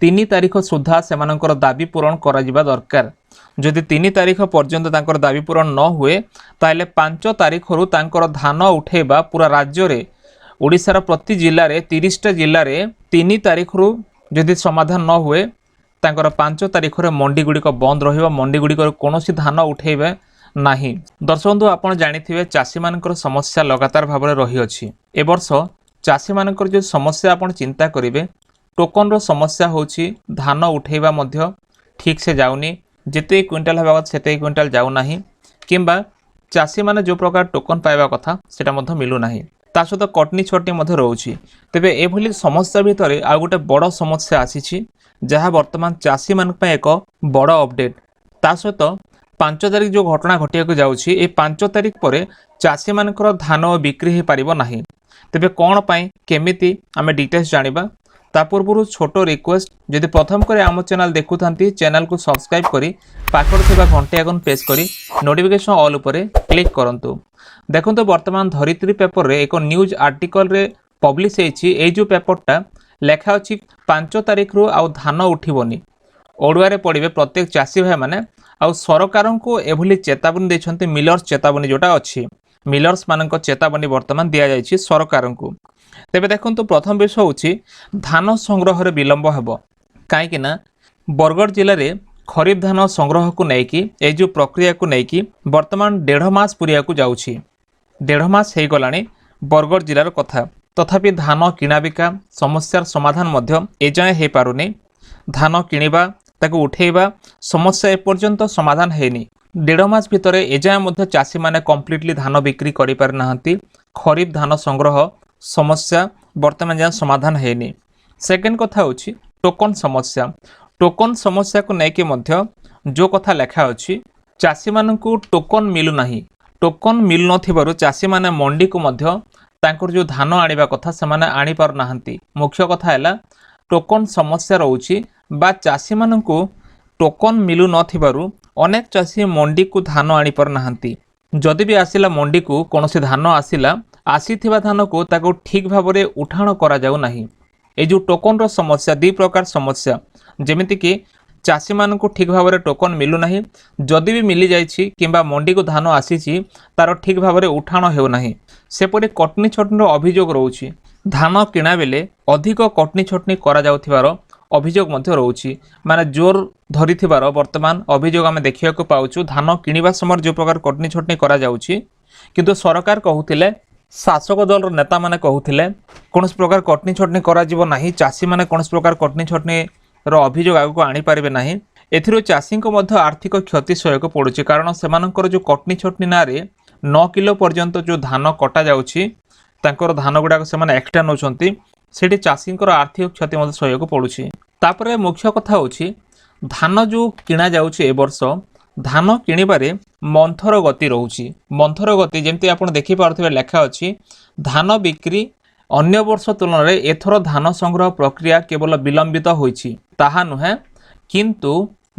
3 तारिख सुधा सेमानकर दाबी पूरण करा जिबा दरकार। जदि 3 तारिख पर्यंत तांकर दाबी पूरण न हुए ताहले 5 तारिखरु तांकर धान उठेबा पूरा राज्य रे ओडिशार प्रति जिल्ला रे 30टा जिल्ला रे 3 तारिखरु जदि समाधान न हुए तांकर 5 तारिख रे मंडी गुडी को बंद रहिबा। मंडी गुडी को कोनोसी धान उठेबे नाही। दर्शक बंधु आपण जानिथिबे चासी मानकर समस्या लगातार भाव में रही अछि। ए वर्ष चासी मानकर जो समस्या आपण चिंता करिवे टोकन रो समस्या होछि धान उठेबा मध्य ठीक से जाउनी जेते क्विंटाल हेबा सेते क्विंटाल जाउ नाही किंबा चासी माने जो प्रकार टोकन पाइबा कथा सेटा मध्य मिलु नाही। ता सहित कटनी छटनी मध्य रहउछि। तेबे ए भली समस्या भितरे आ गोटे बड़ समस्या आसीछि जहाँ वर्तमान चासी मान पे एक बड़ अपडेट। ता सहित 5 तारिख जो घटना घटिया जाउछि ए 5 तारिख पर चासी मानकर धान बिक्री हो पारिबो नाही। तेबे कोन पई केमिति आमे डिटेल्स जानिबा ता पूर्व छोट रिक्वेस्ट जदि प्रथम करे आम चैनल देखुथांती चैनल को सब्सक्राइब करी पाखर थिबा घंटी आइकन प्रेस करी नोटिफिकेशन ऑल उपरे क्लिक करंतु। देखंतु वर्तमान धरित्री पेपर रे एक न्यूज आर्टिकल रे पब्लिश हेछि। ए जो पेपरटा लेखा अछि 5 तारिख रु आ धान उठिबोनी ओडुआ रे पड़िबे प्रत्येक चासी भाई माने आ सरकार को एभली चेतावनी दैछन्ते मिलर्स चेतावनी जोटा अछि मिलर्स मानक चेतावनी वर्तमान दिया जायछि सरकार को। तेबे देखंतु प्रथम विषय होछि धान संग्रह रे विलंब हेबो काहेकि ना बरगढ़ जिले रे खरीफ धान संग्रह को नेकी ए जो प्रक्रिया को नेकी वर्तमान 1.5 मास पुरिया को जाउछि। 1.5 मास हे गलानी बरगढ़ जिलार कथा तथापि धान किना बिका समस्यार समाधान मध्य ए जाय हे पारुनी। धान किनिबा ताको उठेबा समस्या एपर्यंत समाधान हेनी। 1.5 मास भितरे एजाय मध्य चासी माने कम्प्लीटली धान बिक्री करि पार नाहंती। खरीफ धान संग्रह समस्या वर्तमान जाय समाधान हेनी। सेकेंड कथा होछि टोकन समस्या। टोकन समस्या को नेके मध्य जो कथा लेखा अछि चासी मानकु टोकन मिलु नाही। टोकन मिलु नथिबारु चासी माने मंडी को मध्य तांकर जो धान आनिबा कथा से माने आनि पार नाहंती। मुख्य कथा हैला टोकन समस्या रहउछि बा चासी मानकु टोकन मिलु नथिबारु अनेक चासी मंडी को धान आनि पार नाहंती। जदि भी आसिला मंडी को कोनोसी धान आसिला आसीथिबा धान को ताको ठीक भाबरे उठाण करा जाउ नाही। ए जो टोकन रो समस्या दी प्रकार समस्या जेमिति कि चासी मानकु ठीक भाबरे टोकन मिलु नाही। जदि भी मिली जाइछि किंबा मंडी को धान आसीछि तार ठीक भाबरे उठाण हेउ नाही। सेपरि कटनी छटनी अभियोग रहउछि। धान किणा बेले अधिक कटनी छटनी करा जाउथिबार अभियोग मध्य रहउछि माने जोर धरिथिबार वर्तमान अभियोग आमे देखिया को पाउछु। धान किनिबा समय जो प्रकार कटनी छटनी करा जाउछि किंतु सरकार कहउथिले शासक दल नेता माने कहउथिले कोनस प्रकार कटनी छटनी करा जिवो नाही। चासी माने कोनस प्रकार कटनी छटनी रो अभियोग आगु आनी पारिबे नाही। एथिरो चासी को मध्य आर्थिक क्षति सहयोग पडुछि कारण सेमानकर जो कटनी छटनी नारे 9 किलो पर्यंत जो धान कटा जाउछि तांकर धान गुडा से माने एक्स्ट्रा नउछंती सेठी चासींकर आर्थिक क्षति मध्य सहयोग पडुछि। तापरे मुख्य कथा होछि धान जो किणा जाउछि ए वर्ष धान किणिबारे मंथर गति रहउछि। मंथर गति जेमति आपण देखि पारथिबे लेखा अछि धान बिक्री अन्य वर्ष तुलन रे एथर धान संग्रह प्रक्रिया केवल विलंबित होइछि ताहा नुहे किंतु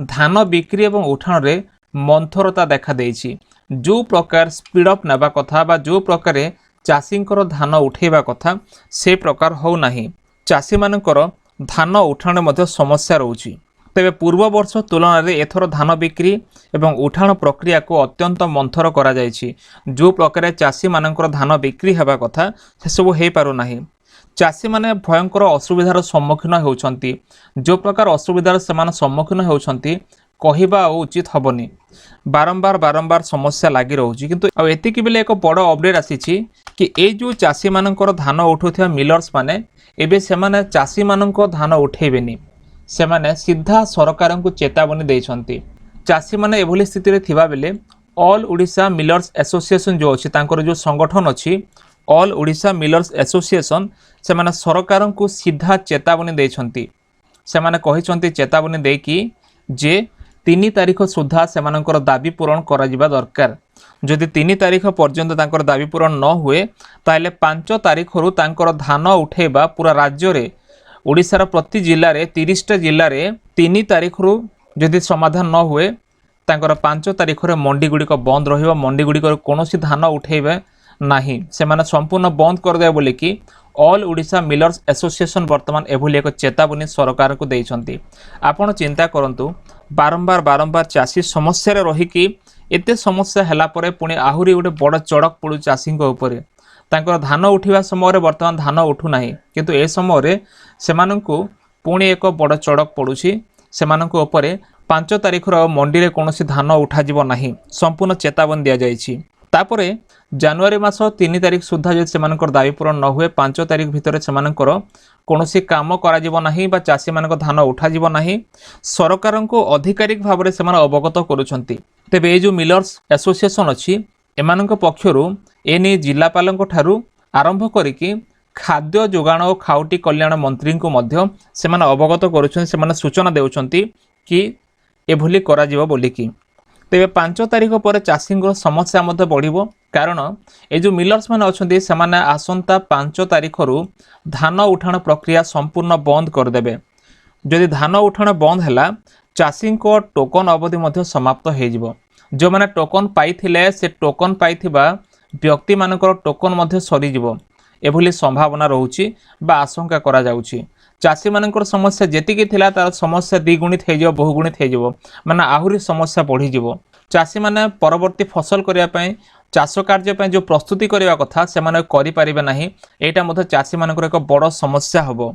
धान बिक्री एवं उठाण रे मंथरता देखा देइछि। जो प्रकार स्पीड अप नेबा कथा बा जो प्रकार चासींकर धान उठेबा कथा से प्रकार हो नाही। चासी मानकर धान उठाण मध्य समस्या रहउछि। तेबे पूर्व वर्ष तुलन रे एथर धान बिक्री एवं उठाण प्रक्रिया को अत्यंत मंथर करा जायछि। जो प्रकार चासी मानकर धान बिक्री हेबा कथा से सब हे पारु नाही। चासी माने भयंकर असुविधार सम्मुखीन होउछंती। जो प्रकार असुविधार समान सम्मुखीन होउछंती कहिबा उचित हबनी। बारंबार समस्या लागि रहउछि किंतु आ एतिकी बेले एक बड़ अपडेट आसीछि कि ए जो चासी मानकर धान उठुथिया मिलर्स माने एबे से माने चासी मानकर धान उठेबेनी। से माने सीधा सरकार को चेतावनी दैछंती। चासी माने एभली स्थिति रे थिबा बेले ऑल ओडिशा मिलर्स एसोसिएशन जो अछि तांकर जो संगठन अछि ऑल ओडिशा मिलर्स एसोसिएशन से माने सरकार को सीधा चेतावनी दैछंती। से माने कहिछंती चेतावनी देकी जे 3 तारिख सुधा सेमानकर दाबी पूरण करा जिबा दरकार। जदि 3 तारिख पर्यंत तांकर दाबी पूरण न हुए ताले 5 तारिख रु तांकर धान उठेबा पूरा राज्य रे ओडिशार प्रति जिल्ला रे 30टा जिल्ला रे 3 तारिख रु जदि समाधान न हुए तांकर 5 तारिख रे मंडी गुडी को बंद रहिबा। मंडी गुडी को कोनोसी धान उठेबे नाही। से माने संपूर्ण बंद कर दे बोली कि ऑल ओडिशा मिलर्स एसोसिएशन वर्तमान एभली एक चेतावनी सरकार को देइछंती। आपण चिंता करंतु बारंबार बारंबार चाषी समस्या रे रही एते समस्या हैला परे पुणी आहुरी गोटे बड़ चड़क पड़ू चाषी उपरे तांकर धान उठिबा समय वर्तमान धान उठू नाही किंतु ए समय सेमानंकु पुणी एक बड़ चड़क पड़ुछि सेमानंकु उपरे 5 तारिखर मंडी रे कोनोसी धान उठा जिवो नाही संपूर्ण चेतावनी दिया जायछि। तापरे जनवरी मास 3 तारिख सुधा जे सेमानकर दाबी पूरण न हुए 5 तारिख भितर सेमानकर कोनोसी काम करा जिवो नाही बा चाषी मानक धान उठा जिवो नाही सरकार को आधिकारिक भाव में सेमान अवगत करुछंती। तेबे ए जो मिलर्स एसोसिएशन अछि एमानक पक्षरु एने जिलापालक ठारू आरंभ करिकि खाद्य जोगाण और खाउटी कल्याण मंत्री को मध्य सेमान अवगत करुछन सेमान सूचना देउछंती कि एभली करा जिवो बोलिकी। तेबे 5 तारिख पर चाषी समस्या मध्य बढ़िबो कारण ए जो मिलर्स मान अछंती सेमाने आसंता 5 तारिख रु धान उठाण प्रक्रिया संपूर्ण बंद कर देबे। जदि धान उठाण बंद हैला चाषी को टोकन अवधि मध्य समाप्त हो जिवो। जो माने टोकन पाइथिले से टोकन पाइथिबा व्यक्ति मानकर टोकन मध्य सरी जिवो एभली संभावना रहउची बा आशंका करा जाउची। चाषी मानकर समस्या जेतिकी थिला तार समस्या द्विगुणित हो जिवो बहुगुणित हो जिवो माने आहुरी समस्या बढ़ी जिवो। चाषी माने परवर्ती फसल करिया पय चाष कार्य पय जो प्रस्तुति करिया कथा से माने करि परिबे नाही एटा मध्य चाषी मानकर एक बड़ समस्या हबो।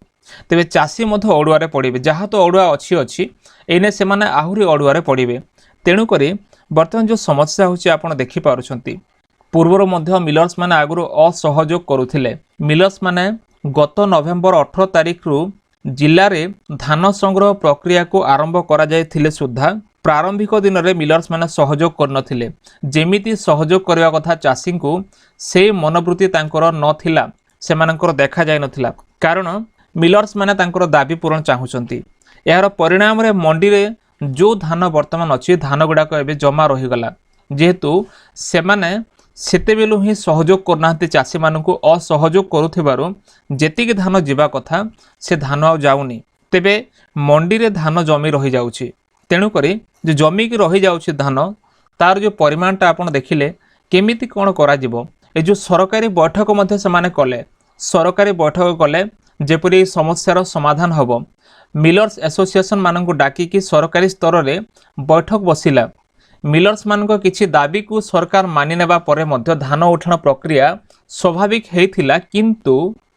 तेबे चाषी मध्य अडुआरे पड़िबे जहाँ तो अडुआ अछि एने से माने आहुरी अडुआरे पड़िबे। तेणु करी वर्तमान जो समस्या होची आपण देखि पारुछंती पूर्वर मध्य मिलर्स माने आगुरु असहयोग करुथिले। मिलर्स माने गत नवेम्बर 18 तारिख रु जिले में धान संग्रह प्रक्रिया को आरंभ करा जायथिले सुद्धा प्रारंभिक दिन में मिलर्स माने सहयोग करनथिले। जेमिति सहयोग करबा कथा चाषी को से मनोवृत्ति तांकर नथिला सेमानकर देखा जाय नथिला कारण मिलर्स माने तांकर दाबी पूरण चाहुचंती। यार परिणाम रे मंडी रे जो धान वर्तमान अछि धान गुडाक एबे जमा रही गला जेहेतु सेमाने सेतेबेलु ही सहयोग करनांती चाषी मानकु असहयोग करुथिबारु जेतिकी धान जीवा कथा से धान आ जाउनी तेबे मंडी रे धान जमी रही जाउछि। तेणु करी जो जमी की रही जाउछि धान तार जो परिमाणटा आपण देखिले केमिति कोन करा जिवो ए जो सरकारी बैठक मध्ये समाने कले सरकारी बैठक कले जेपरि समस्यार समाधान हबो। मिलर्स एसोसिएशन मानकु डाकी कि सरकारी स्तर रे बैठक बसिला मिलर्स मानक किछि दाबी को सरकार मानि नेबा परे मध्य धान उठाण प्रक्रिया स्वाभाविक हेइथिला किंतु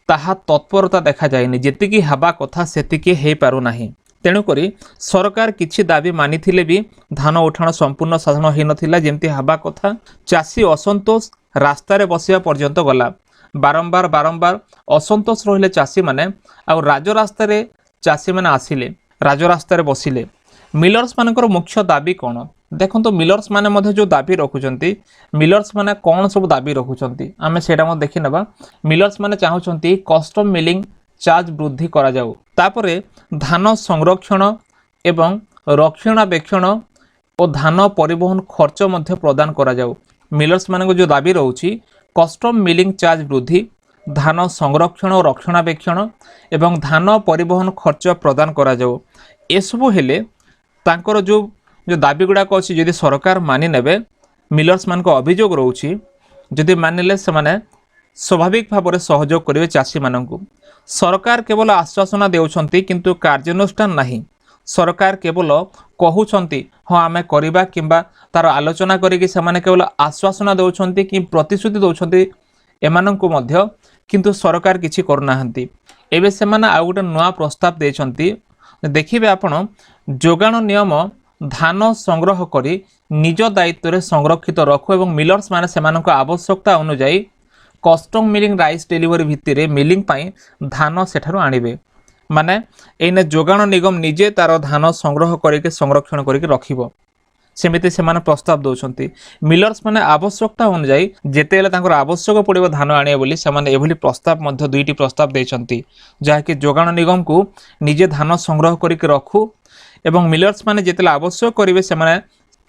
ताहा तत्परता देखा जायनि जेतिकी हेबा कथा सेतिकी हेइ पारु नाही। तेणु करी सरकार किछि दाबी मानिथिले भी धान उठाण संपूर्ण साधन हेइ नथिला जेमति हेबा कथा। चाषी असंतोष रास्ता रे बसिया पर्यंत गला बारंबार बारंबार असंतोष रहिले चाषी माने आ राजरास्ता रे चाषी माने आसिले राजरास्ता रे बसिले। मिलर्स मानकर मुख्य दाबी कोन देखो तो मिलर्स माने मध्य जो दाबी रखुचंती मिलर्स माने कौन सब दाबी रखुचंती आमे सेटा मो देखि नबा। मिलर्स माने चाहुचंती कस्टम मिलिंग चार्ज वृद्धि करा जाऊ तापरे धान संरक्षण एवं रक्षणाबेक्षण और धान परिवहन खर्च मध्य प्रदान करा जाऊ। मिलर्स माने जो दाबी रहउची कस्टम मिलिंग चार्ज वृद्धि धान संरक्षण और रक्षणाबेक्षण एवं धान परिवहन खर्च प्रदान करा जाऊ। एसबु हेले तांकर जो दाबी गुड़ाक अच्छी जदि सरकार मानि नेबे मिलर्स मान को अभियोग रोची जदि मानिले से माने स्वाभाविक भाव में सहयोग करेंगे चाषी मानू। सरकार केवल आश्वासना देउछंती किंतु कार्यानुष्ठान नहीं। सरकार केवल कहउछंती हाँ आमे करिबा किंबा तार आलोचना करिकि सेमाने केवल आश्वासना देउछंती कि प्रतिश्रुति देउछंती एमानंकु मध्य किंतु सरकार किछि करनाहंती। एबे सेमाने आ गोटे नया प्रस्ताव देछंती देखिबे आपण जोगाण नियम धान संग्रह करी निज दायित्व रे संरक्षित रखु एवं मिलर्स माने सेमानक आवश्यकता अनुसार कस्टम मिलिंग राइस डेलीवरी भित्तिरे मिलिंग पाई धान सेठारु आनिबे माने एने जोगाण निगम निजे तार धान संग्रह करिके संरक्षण करिके रखिबो सेमिति सेमाने प्रस्ताव दउछंती। मिलर्स माने आवश्यकता अनुसार जेतेले तांकर आवश्यक पड़िबो धान आनिबे बोली सेमाने एभली प्रस्ताव मध्य दुईटी प्रस्ताव देछंती जाहाकि जोगाण निगम को निजे धान संग्रह करिके रखु एवं मिलर्स माने जेतेले आवश्यक करिवे सेमाने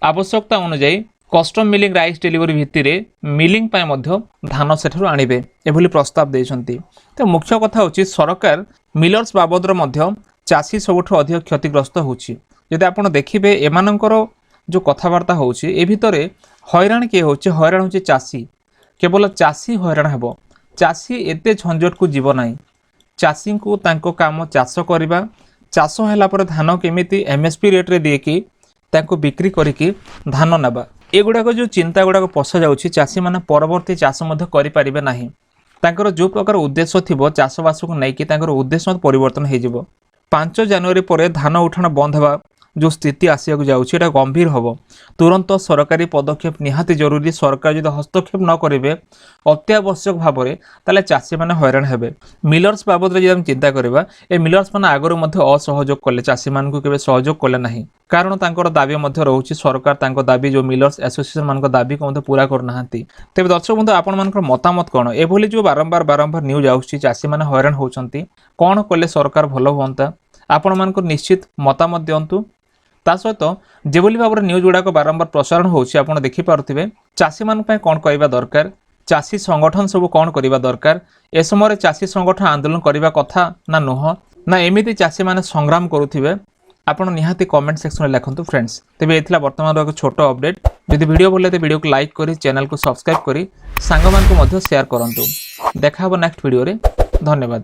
आवश्यकता अनुसार कस्टम मिलिंग राइस डेलीवरी भित्तिरे मिलिंग पाए मध्य धान सेठारु आनिबे एभली प्रस्ताव देछंती। तो मुख्य कथा होची सरकार मिलर्स बाबदर मध्य चाषी सबुठ अधिक क्षतिग्रस्त होची। जदि आपण देखिबे एमानंकर जो कथबार्ता होची ए भितरे हैरान किए होची हैरान होची चाषी केवल चाषी हैरान हेबो ଚାଷୀ ଏତେ ଝଞ୍ଝଟକୁ ଯିବ ନାହିଁ। ଚାଷୀଙ୍କୁ ତାଙ୍କ କାମ ଚାଷ କରିବା, ଚାଷ ହେଲା ପରେ ଧାନ କେମିତି MSP ରେଟ୍ରେ ଦେଇକି ତାଙ୍କୁ ବିକ୍ରି କରିକି ଧାନ ନେବା, ଏଗୁଡ଼ାକ ଯେଉଁ ଚିନ୍ତା ଗୁଡ଼ାକ ପଶାଯାଉଛି ଚାଷୀମାନେ ପରବର୍ତ୍ତୀ ଚାଷ ମଧ୍ୟ କରିପାରିବେ ନାହିଁ। ତାଙ୍କର ଯେଉଁ ପ୍ରକାର ଉଦ୍ଦେଶ୍ୟ ଥିବ ଚାଷବାସକୁ ନେଇକି ତାଙ୍କର ଉଦ୍ଦେଶ୍ୟ ପରିବର୍ତ୍ତନ ହୋଇଯିବ। 5 ଜାନୁଆରୀ ପରେ ଧାନ ଉଠାଣ ବନ୍ଦ ହେବା ଯେଉଁ ସ୍ଥିତି ଆସିବାକୁ ଯାଉଛି ଏଇଟା ଗମ୍ଭୀର ହେବ। ତୁରନ୍ତ ସରକାରୀ ପଦକ୍ଷେପ ନିହାତି ଜରୁରୀ। ସରକାର ଯଦି ହସ୍ତକ୍ଷେପ ନ କରିବେ ଅତ୍ୟାବଶ୍ୟକ ଭାବରେ ତାହେଲେ ଚାଷୀମାନେ ହଇରାଣ ହେବେ। ମିଲର୍ସ ବାବଦରେ ଯଦି ଆମେ ଚିନ୍ତା କରିବା, ଏ ମିଲର୍ସ ମାନେ ଆଗରୁ ମଧ୍ୟ ଅସହଯୋଗ କଲେ, ଚାଷୀମାନଙ୍କୁ କେବେ ସହଯୋଗ କଲେ ନାହିଁ। କାରଣ ତାଙ୍କର ଦାବି ମଧ୍ୟ ରହୁଛି, ସରକାର ତାଙ୍କ ଦାବି ଯେଉଁ ମିଲର୍ସ ଆସୋସିଏସନ ମାନଙ୍କ ଦାବିକୁ ମଧ୍ୟ ପୁରା କରୁନାହାନ୍ତି। ତେବେ ଦର୍ଶକ ବନ୍ଧୁ ଆପଣମାନଙ୍କର ମତାମତ କ'ଣ? ଏଭଳି ଯେଉଁ ବାରମ୍ବାର ନ୍ୟୁଜ୍ ଆସୁଛି ଚାଷୀମାନେ ହଇରାଣ ହେଉଛନ୍ତି, କ'ଣ କଲେ ସରକାର ଭଲ ହୁଅନ୍ତା? ଆପଣମାନଙ୍କର ନିଶ୍ଚିତ ମତାମତ ଦିଅନ୍ତୁ। ତା ସହିତ ଯେଭଳି ଭାବରେ ନ୍ୟୁଜ୍ ଗୁଡ଼ାକ ବାରମ୍ବାର ପ୍ରସାରଣ ହେଉଛି ଆପଣ ଦେଖିପାରୁଥିବେ, ଚାଷୀମାନଙ୍କ ପାଇଁ କ'ଣ କହିବା ଦରକାର, ଚାଷୀ ସଂଗଠନ ସବୁ କ'ଣ କରିବା ଦରକାର, ଏ ସମୟରେ ଚାଷୀ ସଂଗଠନ ଆନ୍ଦୋଳନ କରିବା କଥା ନା ନୁହଁ, ନା ଏମିତି ଚାଷୀମାନେ ସଂଗ୍ରାମ କରୁଥିବେ? ଆପଣ ନିହାତି କମେଣ୍ଟ ସେକ୍ସନରେ ଲେଖନ୍ତୁ ଫ୍ରେଣ୍ଡସ୍। ତେବେ ଏ ଥିଲା ବର୍ତ୍ତମାନର ଏକ ଛୋଟ ଅପଡେଟ୍। ଯଦି ଭିଡ଼ିଓ ଭଲ ଲାଗେ ଭିଡ଼ିଓକୁ ଲାଇକ୍ କରି ଚ୍ୟାନେଲକୁ ସବସ୍କ୍ରାଇବ୍ କରି ସାଙ୍ଗମାନଙ୍କୁ ମଧ୍ୟ ସେୟାର କରନ୍ତୁ। ଦେଖା ହେବ ନେକ୍ସଟ ଭିଡ଼ିଓରେ। ଧନ୍ୟବାଦ।